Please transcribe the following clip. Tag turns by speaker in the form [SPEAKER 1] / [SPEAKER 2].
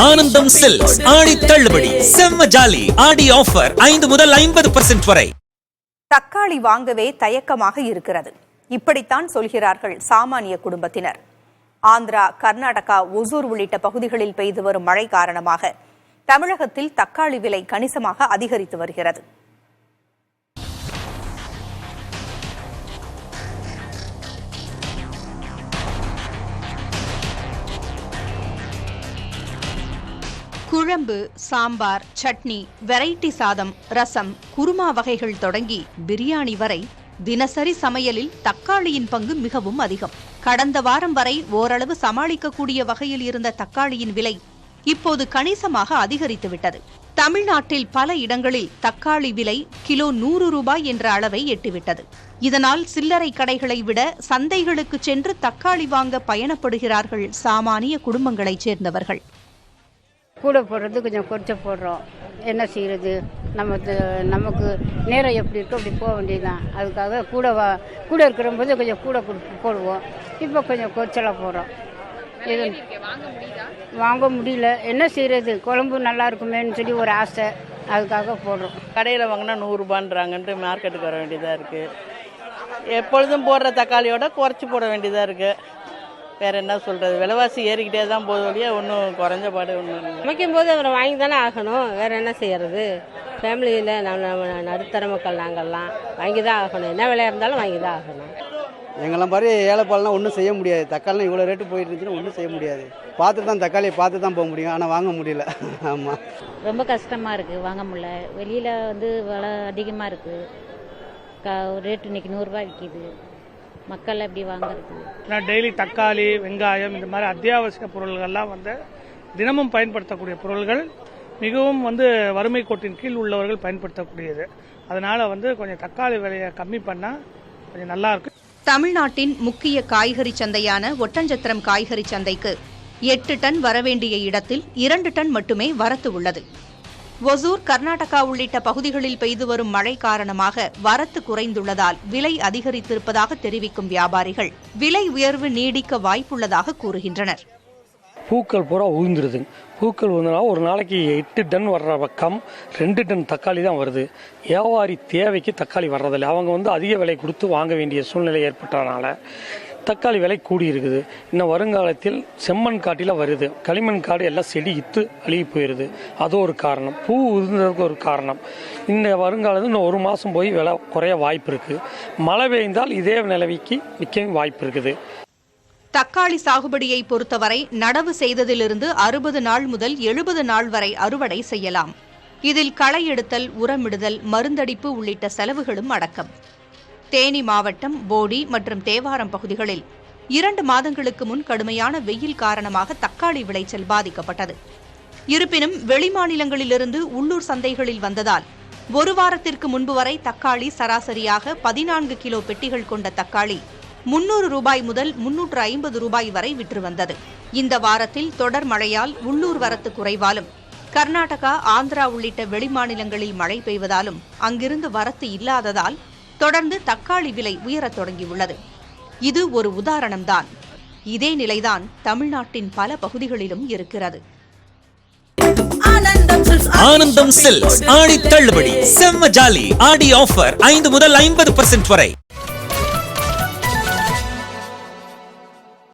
[SPEAKER 1] ஆனந்தம் சில்க்ஸ் ஆடி தள்ளுபடி செம்ம ஜாலி ஆடி ஆஃபர் 5 முதல் 50% வரை.
[SPEAKER 2] தக்காளி வாங்கவே தயக்கமாக இருக்கிறது. இப்படித்தான் சொல்கிறார்கள் சாமானிய குடும்பத்தினர். ஆந்திரா, கர்நாடகா, ஒசூர் உள்ளிட்ட பகுதிகளில் பெய்து வரும் மழை காரணமாக தமிழகத்தில் தக்காளி விலை கணிசமாக அதிகரித்து வருகிறது. குழம்பு, சாம்பார், சட்னி, வெரைட்டி சாதம், ரசம், குருமா வகைகள் தொடங்கி பிரியாணி வரை தினசரி சமையலில் தக்காளியின் பங்கு மிகவும் அதிகம். கடந்த வாரம் வரை ஓரளவு சமாளிக்கக்கூடிய வகையில் இருந்த தக்காளியின் விலை இப்போது கணிசமாக அதிகரித்துவிட்டது. தமிழ்நாட்டில் பல இடங்களில் தக்காளி விலை கிலோ 100 ரூபாய் என்ற அளவை எட்டிவிட்டது. இதனால் சில்லறை கடைகளை விட சந்தைகளுக்கு சென்று தக்காளி வாங்க பயணப்படுகிறார்கள் சாமானிய குடும்பங்களைச் சேர்ந்தவர்கள்.
[SPEAKER 3] கூட போடுறது கொஞ்சம் குறைச்ச போடுறோம். என்ன செய்கிறது, நமக்கு நேரம் எப்படி இருக்கோ அப்படி போக வேண்டியதுதான். அதுக்காக கூட இருக்கிறபோது கொஞ்சம் கூட போடுவோம். இப்போ கொஞ்சம் குறைச்சலாக போடுறோம். இது வாங்க முடியல, என்ன செய்கிறது, குழம்பு நல்லா இருக்குமேன்னு சொல்லி ஒரு ஆசை, அதுக்காக போடுறோம்.
[SPEAKER 4] கடையில் வாங்கினா 100 ரூபான்றாங்கன்ட்டு மார்க்கெட்டுக்கு வர வேண்டியதாக இருக்குது. எப்பொழுதும் போடுற தக்காளியோட குறைச்சி போட வேண்டியதாக இருக்குது. வேறு என்ன சொல்கிறது, விலைவாசி ஏறிக்கிட்டே தான் போது வழியா ஒன்றும் குறைஞ்ச பாடு ஒன்றும்
[SPEAKER 5] சமைக்கும் போது அவரை வாங்கி தானே ஆகணும். வேறு என்ன செய்கிறது, ஃபேமிலியில் நம்ம நடுத்தர மக்கள் நாங்கள்லாம் வாங்கி தான் ஆகணும். என்ன விலையாக இருந்தாலும் வாங்கி தான் ஆகணும்.
[SPEAKER 6] எங்கெல்லாம் பாரு ஏழைப்பாலாம் ஒன்றும் செய்ய முடியாது. தக்காளிலாம் இவ்வளோ ரேட்டு போயிட்டு இருந்துச்சுன்னா ஒன்றும் செய்ய முடியாது. பார்த்துட்டு தான் தக்காளியை பார்த்து தான் போக முடியும், ஆனால் வாங்க முடியல. ஆமாம்,
[SPEAKER 7] ரொம்ப கஷ்டமாக இருக்குது, வாங்க முடியல. வெளியில் விலை அதிகமாக இருக்குது. ரேட்டு இன்றைக்கி 100 ரூபாய் விற்கிது. மக்கள் எப்படி வாங்குறது?
[SPEAKER 8] நான் டெய்லி தக்காளி, வெங்காயம் இந்த மாதிரி அத்தியாவசிய பொருள்கள்லாம் தினமும் பயன்படுத்தக்கூடிய பொருள்கள் மிகவும் வறுமை கோட்டின் கீழ் உள்ளவர்கள் பயன்படுத்தக்கூடியது. அதனால கொஞ்சம் தக்காளி விலையை கம்மி பண்ணா கொஞ்சம் நல்லா இருக்கு.
[SPEAKER 2] தமிழ்நாட்டின் முக்கிய காய்கறி சந்தையான ஒட்டஞ்சத்திரம் காய்கறி சந்தைக்கு 8 டன் வரவேண்டிய இடத்தில் 2 டன் மட்டுமே வரத்து உள்ளது. ஒசூர், கர்நாடகா உள்ளிட்ட பகுதிகளில் பெய்து வரும் மழை காரணமாக வரத்து குறைந்துள்ளதால் விலை அதிகரித்திருப்பதாக தெரிவிக்கும் வியாபாரிகள் விலை உயர்வு நீடிக்க வாய்ப்புள்ளதாக கூறுகின்றனர்.
[SPEAKER 9] பூக்கள் பூரா உயிர்ந்துருது. பூக்கள் உயிர்ந்தனா ஒரு நாளைக்கு 8 டன் வர்ற பக்கம் 2 டன் தக்காளி தான் வருது. வியாபாரி தேவைக்கு தக்காளி வர்றதில்லை. அவங்க அதிக விலை கொடுத்து வாங்க வேண்டிய சூழ்நிலை ஏற்பட்டதுனால தக்காளி விலை கூடி இருக்குது. இன்னும் வருங்காலத்தில் செம்மண் காட்டில வருது, களிமண் காடு எல்லாம் செடி இத்து அழுகி போயிடுது. அது ஒரு காரணம். பூ உதிர்ந்ததுக்கு ஒரு காரணம். இந்த வருங்காலத்தில் இன்னும் 1 மாதம் போய் விலை குறைய வாய்ப்பு இருக்குது. மழை பெய்ந்தால் இதே நிலவிக்கு விற்கவும் வாய்ப்பு இருக்குது.
[SPEAKER 2] தக்காளி சாகுபடியை பொறுத்தவரை நடவு செய்ததிலிருந்து 60 நாள் முதல் 70 நாள் வரை அறுவடை செய்யலாம். இதில் களை எடுத்தல், உரமிடுதல், மருந்தடிப்பு உள்ளிட்ட செலவுகளும் அடக்கம். தேனி மாவட்டம் போடி மற்றும் தேவாரம் பகுதிகளில் 2 மாதங்களுக்கு முன் கடுமையான வெயில் காரணமாக தக்காளி விளைச்சல் பாதிக்கப்பட்டது. இருப்பினும் வெளிமாநிலங்களிலிருந்து உள்ளூர் சந்தைகளில் வந்ததால் 1 வாரத்திற்கு முன்பு வரை தக்காளி சராசரியாக 14 கிலோ பெட்டிகள் கொண்ட தக்காளி 300 ரூபாய் முதல் 350 ரூபாய் வரை விற்று வந்தது. இந்த வாரத்தில் தொடர் மழையால் உள்ளூர் வரத்து குறைவாலும், கர்நாடகா, ஆந்திரா உள்ளிட்ட வெளிமாநிலங்களில் மழை பெய்வதாலும் அங்கிருந்து வரத்து இல்லாததால் தொடர்ந்து தக்காளி விலை உயரத் தொடங்கியுள்ளது. இது ஒரு உதாரணம்தான். இதே நிலைதான் தமிழ்நாட்டின் பல பகுதிகளிலும் இருக்கிறது.
[SPEAKER 1] ஆனந்தம் சில்க்ஸ் ஆடி தள்ளுபடி செம்ம ஜாலி ஆடி ஆஃபர் 5 முதல் 50% வரை.